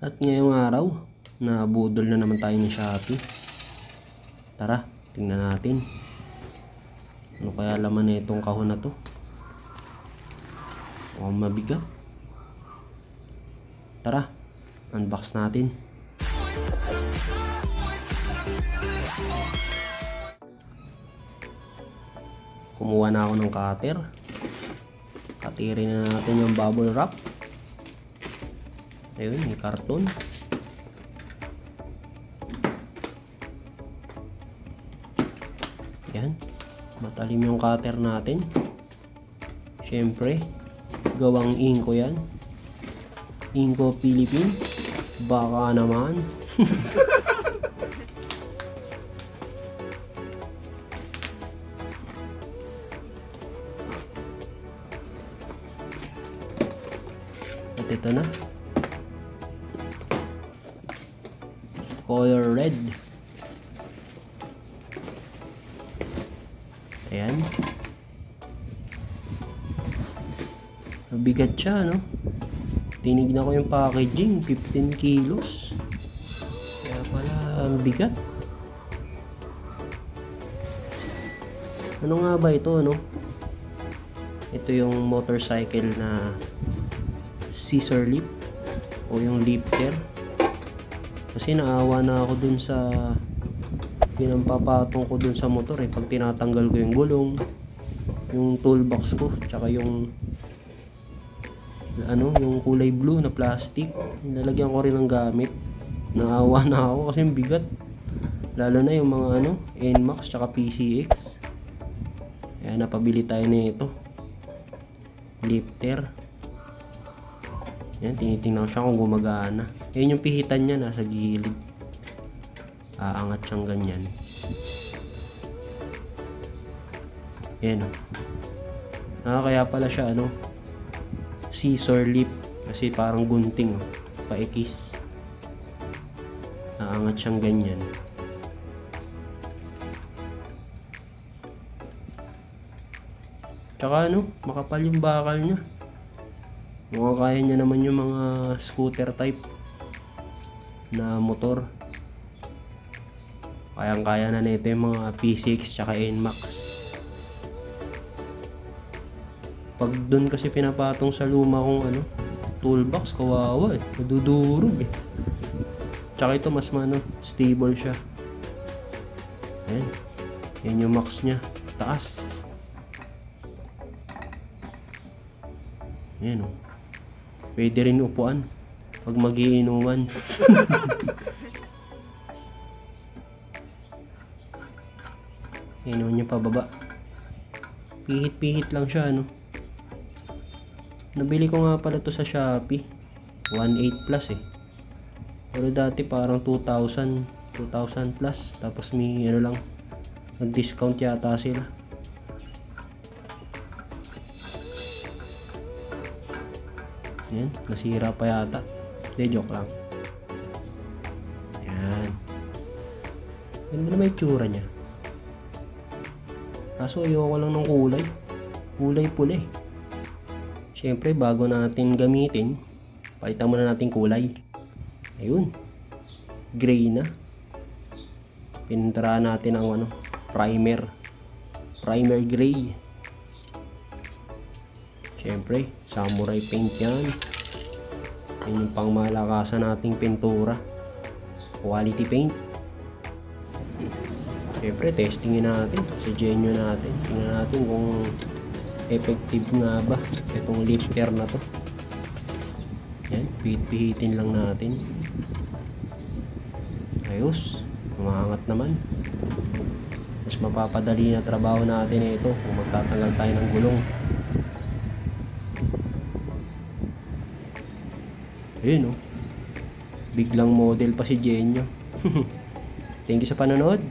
At ngayong araw, nabudol na naman tayo ng Shopee. Tara, tingnan natin. Ano kaya laman na itong kahon na to? Mukhang mabigat. Tara, unbox natin. Kumuha na ako ng cutter. Katirin na natin yung bubble wrap. Ayun, may karton. Yan. Matalim yung cutter natin. Siyempre, gawang Inco yan. Inco Philippines. Baka naman. At ito na. Color red. Ayan. Mabigat siya, no? Tinignan ko yung packaging, 15 kilos. Kaya pala ang bigat. Ano nga ba ito, no? Ito yung motorcycle na scissor lift o yung lifter. Kasi naawa na ako dun sa pinampapatong ko dun sa motor pag tinatanggal ko yung gulong, yung toolbox ko, tsaka yung yung kulay blue na plastic, nilagyan ko rin ng gamit. Naawa na ako kasi bigat, lalo na yung mga NMAX tsaka PCX. Kaya napabili tayo nito lifter. Yan, tinitingnan ko siya kung gumagana. Yan yung pihitan niya, nasa gilid. Aangat siyang ganyan. Yan, kaya pala siya scissor lift. Kasi parang gunting, paikis. Aangat siyang ganyan. Tsaka makapal yung bakal niya. Mukhang kaya niya naman yung mga scooter type na motor. Kayang-kaya na nito yung mga P6 tsaka NMAX. Pag dun kasi pinapatong sa luma kong toolbox, kawawa nadudurog Tsaka ito mas stable siya. Ayan. Yan yung max niya. Taas. Ayan Pwede rin upuan pag magiinuman. Yan yung pababa. Pihit-pihit lang siya Nabili ko nga pala to sa Shopee. 1.8 plus Pero dati parang 2,000 plus. Tapos may lang, nag-discount yata sila. Yan, nasira pa yata. Hindi, joke lang. Yan. Ganda na may tsura niya. Kaso ayoko lang ng kulay. Kulay pula Siyempre, bago natin gamitin, palitan muna natin kulay. Ayun. Gray na. Pininturahan natin ang primer. Primer gray. Siyempre, samurai paint yan. Yan yung pangmalakasan nating pintura. Quality paint. Siyempre, testingin natin sa Genyo natin. Tingnan natin kung effective nga ba itong lifter na to. Yan, pihitin lang natin. Ayos, umaangat naman. Mas mapapadali na trabaho natin ito kung magtatanggal tayo ng gulong. Ayun biglang model pa si Genyo. Thank you sa panonood.